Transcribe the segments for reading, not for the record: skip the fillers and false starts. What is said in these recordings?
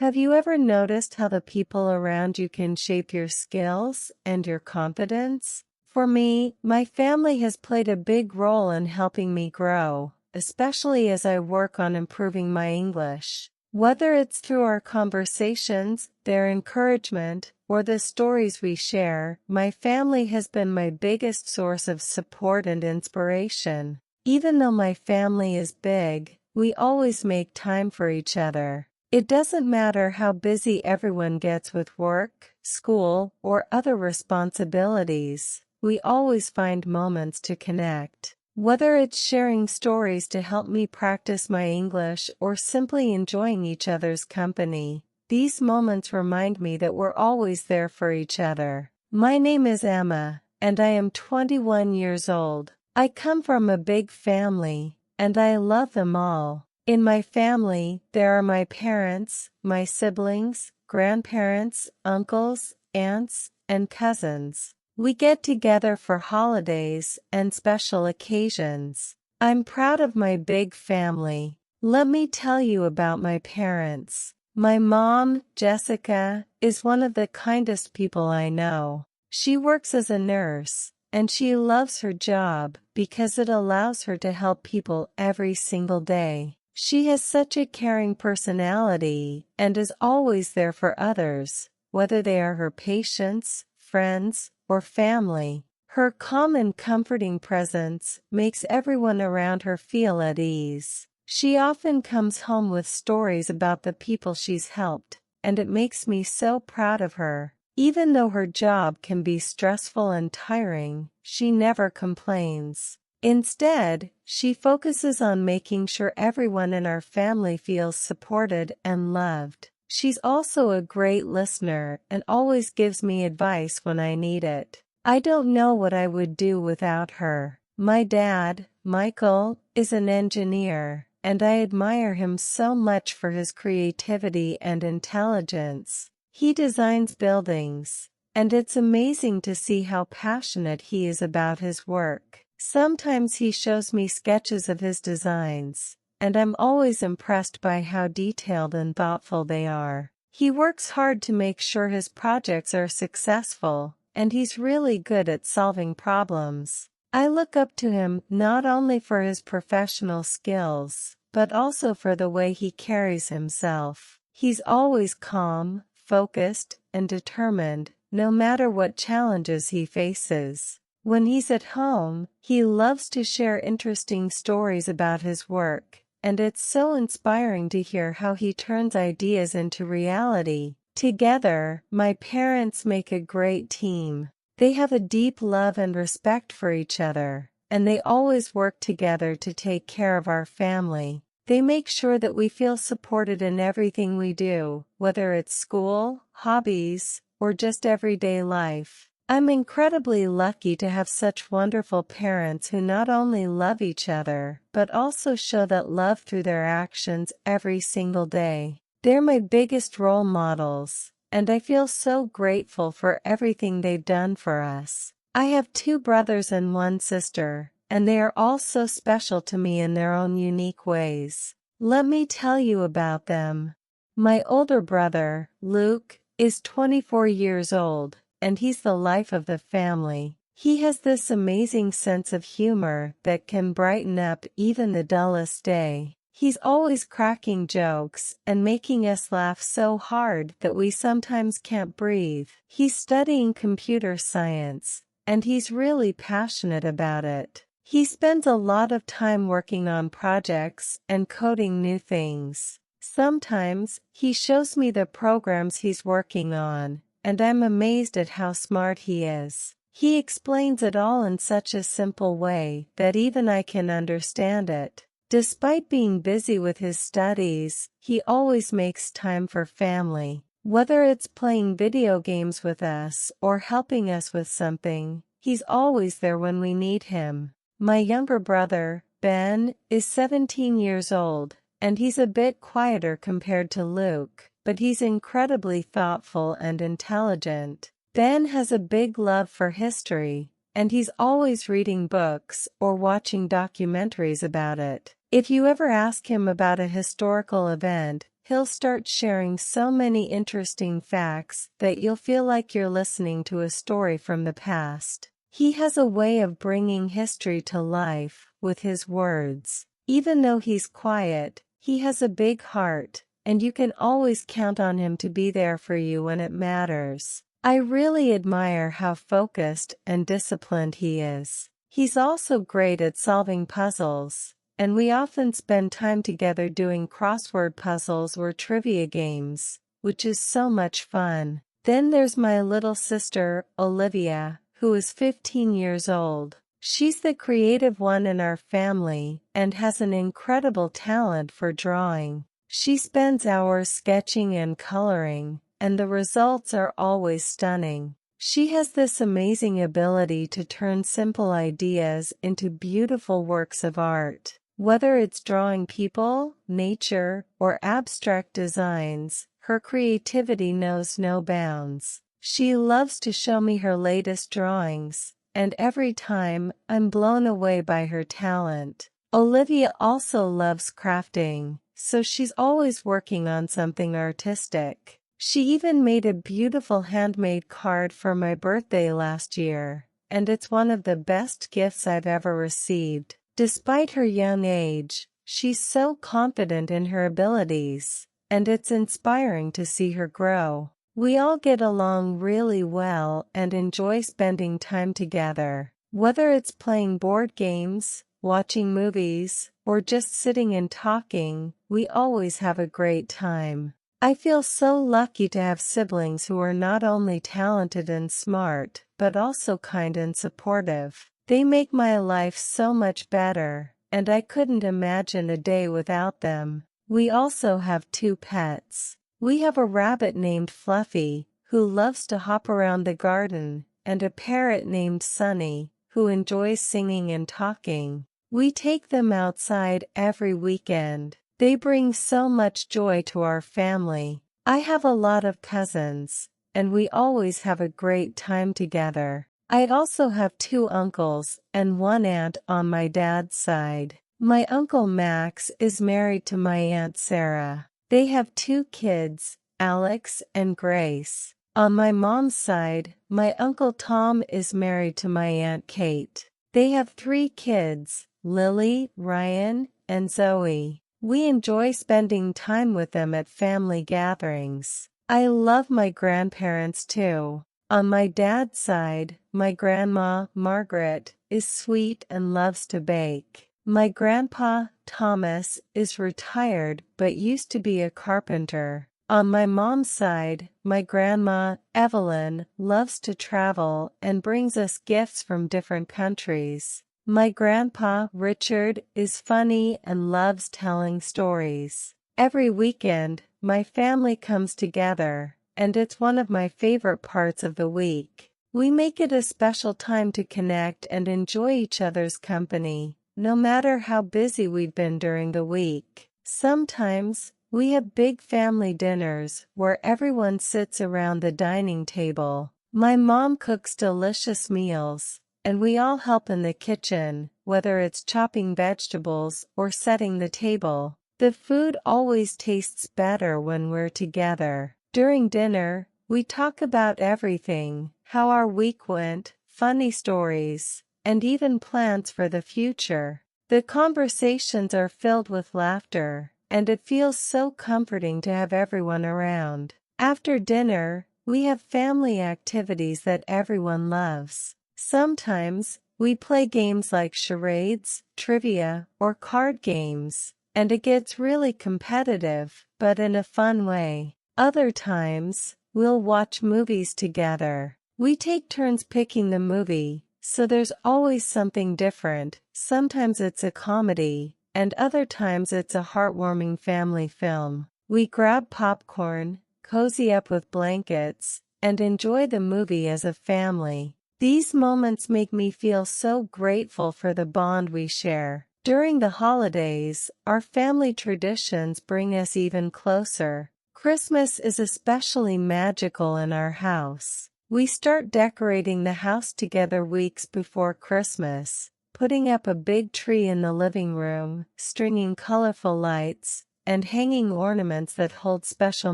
Have you ever noticed how the people around you can shape your skills and your confidence? For me, my family has played a big role in helping me grow, especially as I work on improving my English. Whether it's through our conversations, their encouragement, or the stories we share, my family has been my biggest source of support and inspiration. Even though my family is big, we always make time for each other. It doesn't matter how busy everyone gets with work, school, or other responsibilities, we always find moments to connect. Whether it's sharing stories to help me practice my English or simply enjoying each other's company, these moments remind me that we're always there for each other. My name is Emma, and I am 21 years old. I come from a big family, and I love them all. In my family, there are my parents, my siblings, grandparents, uncles, aunts, and cousins. We get together for holidays and special occasions. I'm proud of my big family. Let me tell you about my parents. My mom, Jessica, is one of the kindest people I know. She works as a nurse, and she loves her job because it allows her to help people every single day. She has such a caring personality and is always there for others, whether they are her patients, friends, or family. Her calm and comforting presence makes everyone around her feel at ease. She often comes home with stories about the people she's helped, and it makes me so proud of her. Even though her job can be stressful and tiring, she never complains. Instead, she focuses on making sure everyone in our family feels supported and loved. She's also a great listener and always gives me advice when I need it. I don't know what I would do without her. My dad, Michael, is an engineer, and I admire him so much for his creativity and intelligence. He designs buildings, and it's amazing to see how passionate he is about his work. Sometimes he shows me sketches of his designs, and I'm always impressed by how detailed and thoughtful they are. He works hard to make sure his projects are successful, and he's really good at solving problems. I look up to him not only for his professional skills, but also for the way he carries himself. He's always calm, focused, and determined, no matter what challenges he faces. When he's at home, he loves to share interesting stories about his work, and it's so inspiring to hear how he turns ideas into reality. Together, my parents make a great team. They have a deep love and respect for each other, and they always work together to take care of our family. They make sure that we feel supported in everything we do, whether it's school, hobbies, or just everyday life. I'm incredibly lucky to have such wonderful parents who not only love each other, but also show that love through their actions every single day. They're my biggest role models, and I feel so grateful for everything they've done for us. I have 2 brothers and 1 sister, and they are all so special to me in their own unique ways. Let me tell you about them. My older brother, Luke, is 24 years old, and he's the life of the family. He has this amazing sense of humor that can brighten up even the dullest day. He's always cracking jokes and making us laugh so hard that we sometimes can't breathe. He's studying computer science, and he's really passionate about it. He spends a lot of time working on projects and coding new things. Sometimes, he shows me the programs he's working on, and I'm amazed at how smart he is. He explains it all in such a simple way that even I can understand it. Despite being busy with his studies, he always makes time for family. Whether it's playing video games with us or helping us with something, he's always there when we need him. My younger brother, Ben, is 17 years old, and he's a bit quieter compared to Luke, but he's incredibly thoughtful and intelligent. Ben has a big love for history, and he's always reading books or watching documentaries about it. If you ever ask him about a historical event, he'll start sharing so many interesting facts that you'll feel like you're listening to a story from the past. He has a way of bringing history to life with his words. Even though he's quiet, he has a big heart, and you can always count on him to be there for you when it matters. I really admire how focused and disciplined he is. He's also great at solving puzzles, and we often spend time together doing crossword puzzles or trivia games, which is so much fun. Then there's my little sister, Olivia, who is 15 years old. She's the creative one in our family and has an incredible talent for drawing. She spends hours sketching and coloring, and the results are always stunning. She has this amazing ability to turn simple ideas into beautiful works of art. Whether it's drawing people, nature, or abstract designs, her creativity knows no bounds. She loves to show me her latest drawings, and every time, I'm blown away by her talent. Olivia also loves crafting, so she's always working on something artistic. She even made a beautiful handmade card for my birthday last year, and it's one of the best gifts I've ever received. Despite her young age, she's so confident in her abilities, and it's inspiring to see her grow. We all get along really well and enjoy spending time together. Whether it's playing board games, watching movies, or just sitting and talking, we always have a great time. I feel so lucky to have siblings who are not only talented and smart, but also kind and supportive. They make my life so much better, and I couldn't imagine a day without them. We also have 2 pets. We have a rabbit named Fluffy, who loves to hop around the garden, and a parrot named Sunny, who enjoys singing and talking. We take them outside every weekend. They bring so much joy to our family. I have a lot of cousins, and we always have a great time together. I also have 2 uncles and 1 aunt on my dad's side. My uncle Max is married to my aunt Sarah. They have 2 kids, Alex and Grace. On my mom's side, my uncle Tom is married to my aunt Kate. They have 3 kids, Lily, Ryan, and Zoe. We enjoy spending time with them at family gatherings. I love my grandparents too. On my dad's side, my grandma, Margaret, is sweet and loves to bake. My grandpa, Thomas, is retired but used to be a carpenter. On my mom's side, my grandma, Evelyn, loves to travel and brings us gifts from different countries. My grandpa, Richard, is funny and loves telling stories. Every weekend, my family comes together, and it's one of my favorite parts of the week. We make it a special time to connect and enjoy each other's company, no matter how busy we've been during the week. Sometimes, we have big family dinners where everyone sits around the dining table. My mom cooks delicious meals, and we all help in the kitchen, whether it's chopping vegetables or setting the table. The food always tastes better when we're together. During dinner, we talk about everything, how our week went, funny stories, and even plans for the future. The conversations are filled with laughter, and it feels so comforting to have everyone around. After dinner, we have family activities that everyone loves. Sometimes, we play games like charades, trivia, or card games, and it gets really competitive, but in a fun way. Other times, we'll watch movies together. We take turns picking the movie, so there's always something different. Sometimes it's a comedy, and other times it's a heartwarming family film. We grab popcorn, cozy up with blankets, and enjoy the movie as a family. These moments make me feel so grateful for the bond we share. During the holidays, our family traditions bring us even closer. Christmas is especially magical in our house. We start decorating the house together weeks before Christmas, putting up a big tree in the living room, stringing colorful lights, and hanging ornaments that hold special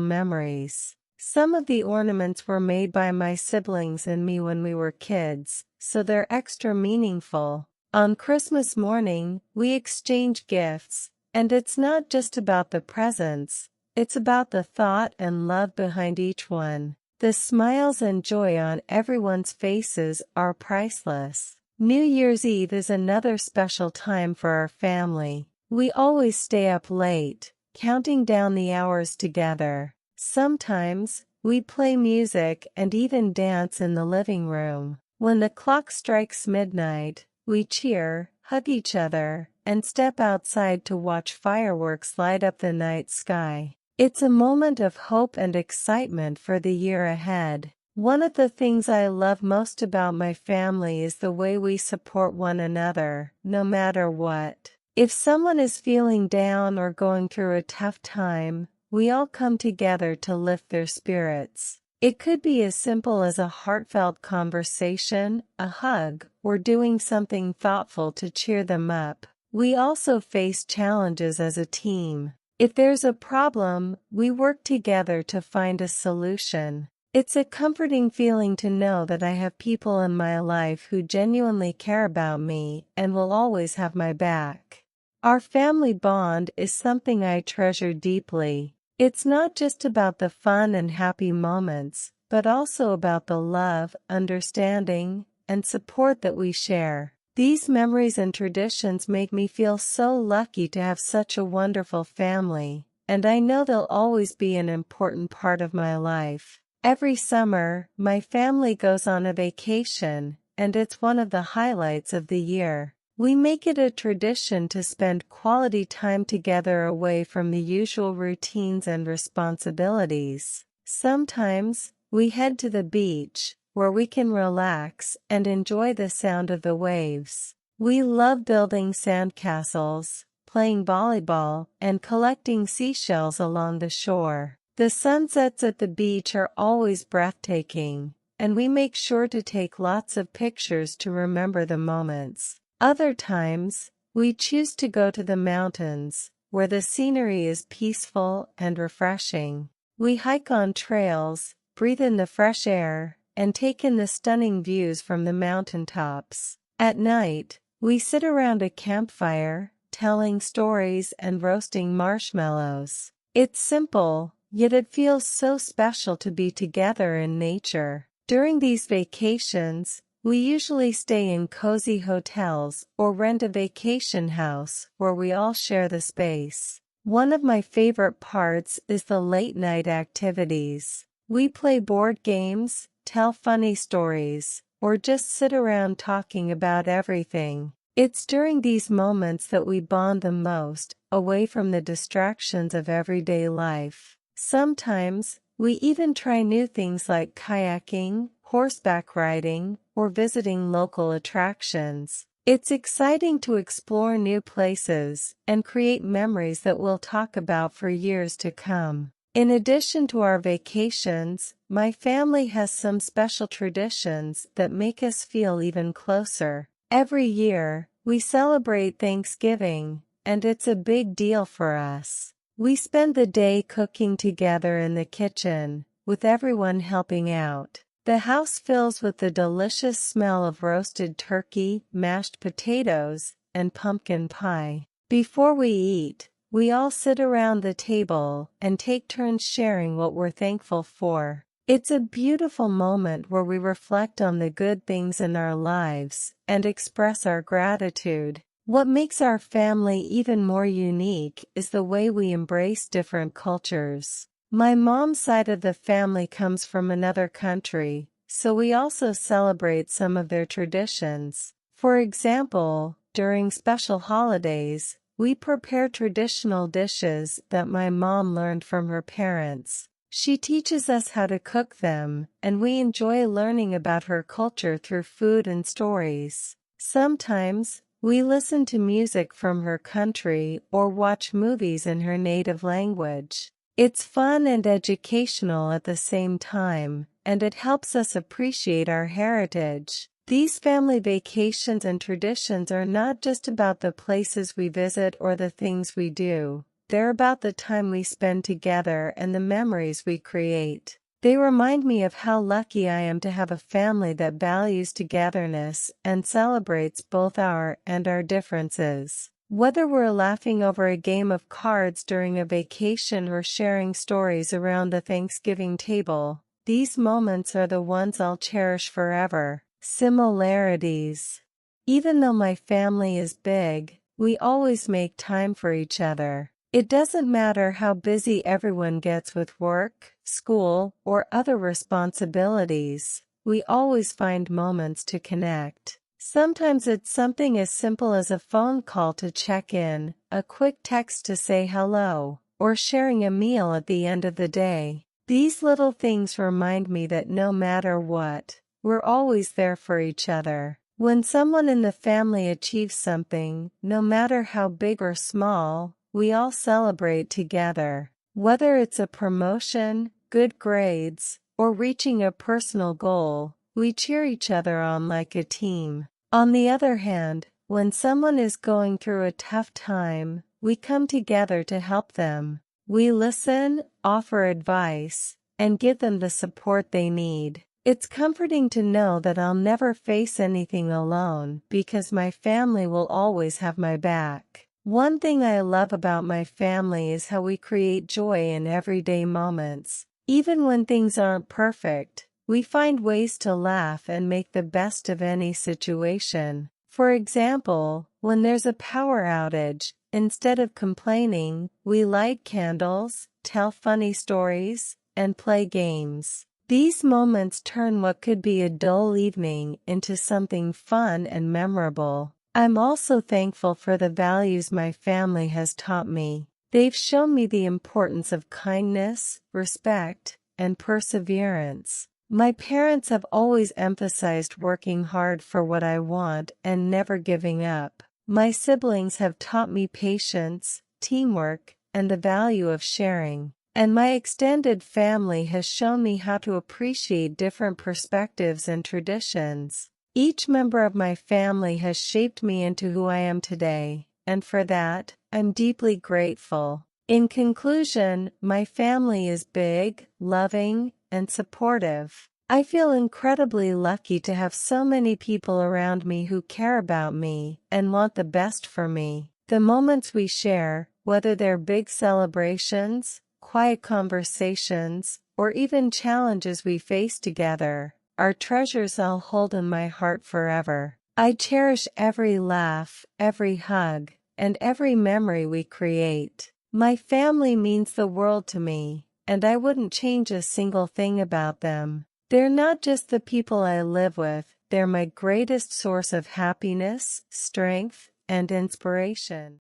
memories. Some of the ornaments were made by my siblings and me when we were kids, so they're extra meaningful. On Christmas morning, we exchange gifts, and it's not just about the presents, it's about the thought and love behind each one. The smiles and joy on everyone's faces are priceless. New Year's Eve is another special time for our family. We always stay up late, counting down the hours together. Sometimes, we play music and even dance in the living room. When the clock strikes midnight, we cheer, hug each other, and step outside to watch fireworks light up the night sky. It's a moment of hope and excitement for the year ahead. One of the things I love most about my family is the way we support one another, no matter what. If someone is feeling down or going through a tough time, we all come together to lift their spirits. It could be as simple as a heartfelt conversation, a hug, or doing something thoughtful to cheer them up. We also face challenges as a team. If there's a problem, we work together to find a solution. It's a comforting feeling to know that I have people in my life who genuinely care about me and will always have my back. Our family bond is something I treasure deeply. It's not just about the fun and happy moments, but also about the love, understanding, and support that we share. These memories and traditions make me feel so lucky to have such a wonderful family, and I know they'll always be an important part of my life. Every summer, my family goes on a vacation, and it's one of the highlights of the year. We make it a tradition to spend quality time together away from the usual routines and responsibilities. Sometimes, we head to the beach, where we can relax and enjoy the sound of the waves. We love building sandcastles, playing volleyball, and collecting seashells along the shore. The sunsets at the beach are always breathtaking, and we make sure to take lots of pictures to remember the moments. Other times, we choose to go to the mountains, where the scenery is peaceful and refreshing. We hike on trails, breathe in the fresh air, and take in the stunning views from the mountaintops. At night, we sit around a campfire, telling stories and roasting marshmallows. It's simple, yet it feels so special to be together in nature. During these vacations, we usually stay in cozy hotels or rent a vacation house where we all share the space. One of my favorite parts is the late-night activities. We play board games, tell funny stories, or just sit around talking about everything. It's during these moments that we bond the most, away from the distractions of everyday life. Sometimes, we even try new things like kayaking, horseback riding, or visiting local attractions. It's exciting to explore new places and create memories that we'll talk about for years to come. In addition to our vacations, my family has some special traditions that make us feel even closer. Every year, we celebrate Thanksgiving, and it's a big deal for us. We spend the day cooking together in the kitchen, with everyone helping out. The house fills with the delicious smell of roasted turkey, mashed potatoes, and pumpkin pie. Before we eat, we all sit around the table and take turns sharing what we're thankful for. It's a beautiful moment where we reflect on the good things in our lives and express our gratitude. What makes our family even more unique is the way we embrace different cultures. My mom's side of the family comes from another country, so we also celebrate some of their traditions. For example, during special holidays, we prepare traditional dishes that my mom learned from her parents. She teaches us how to cook them, and we enjoy learning about her culture through food and stories. Sometimes, we listen to music from her country or watch movies in her native language. It's fun and educational at the same time, and it helps us appreciate our heritage. These family vacations and traditions are not just about the places we visit or the things we do. they're about the time we spend together and the memories we create. They remind me of how lucky I am to have a family that values togetherness and celebrates both our and our differences. Whether we're laughing over a game of cards during a vacation or sharing stories around the Thanksgiving table, these moments are the ones I'll cherish forever. Similarities. Even though my family is big, we always make time for each other. It doesn't matter how busy everyone gets with work, school, or other responsibilities, we always find moments to connect. Sometimes it's something as simple as a phone call to check in, a quick text to say hello, or sharing a meal at the end of the day. These little things remind me that no matter what, we're always there for each other. When someone in the family achieves something, no matter how big or small, we all celebrate together. Whether it's a promotion, good grades, or reaching a personal goal, we cheer each other on like a team. On the other hand, when someone is going through a tough time, we come together to help them. We listen, offer advice, and give them the support they need. It's comforting to know that I'll never face anything alone because my family will always have my back. One thing I love about my family is how we create joy in everyday moments. Even when things aren't perfect, we find ways to laugh and make the best of any situation. For example, when there's a power outage, instead of complaining, we light candles, tell funny stories, and play games. These moments turn what could be a dull evening into something fun and memorable. I'm also thankful for the values my family has taught me. They've shown me the importance of kindness, respect, and perseverance. My parents have always emphasized working hard for what I want and never giving up. My siblings have taught me patience, teamwork, and the value of sharing. And my extended family has shown me how to appreciate different perspectives and traditions. Each member of my family has shaped me into who I am today, and for that, I'm deeply grateful. In conclusion, my family is big, loving, and supportive. I feel incredibly lucky to have so many people around me who care about me and want the best for me. The moments we share, whether they're big celebrations, quiet conversations, or even challenges we face together, are treasures I'll hold in my heart forever. I cherish every laugh, every hug, and every memory we create. My family means the world to me, and I wouldn't change a single thing about them. They're not just the people I live with, they're my greatest source of happiness, strength, and inspiration.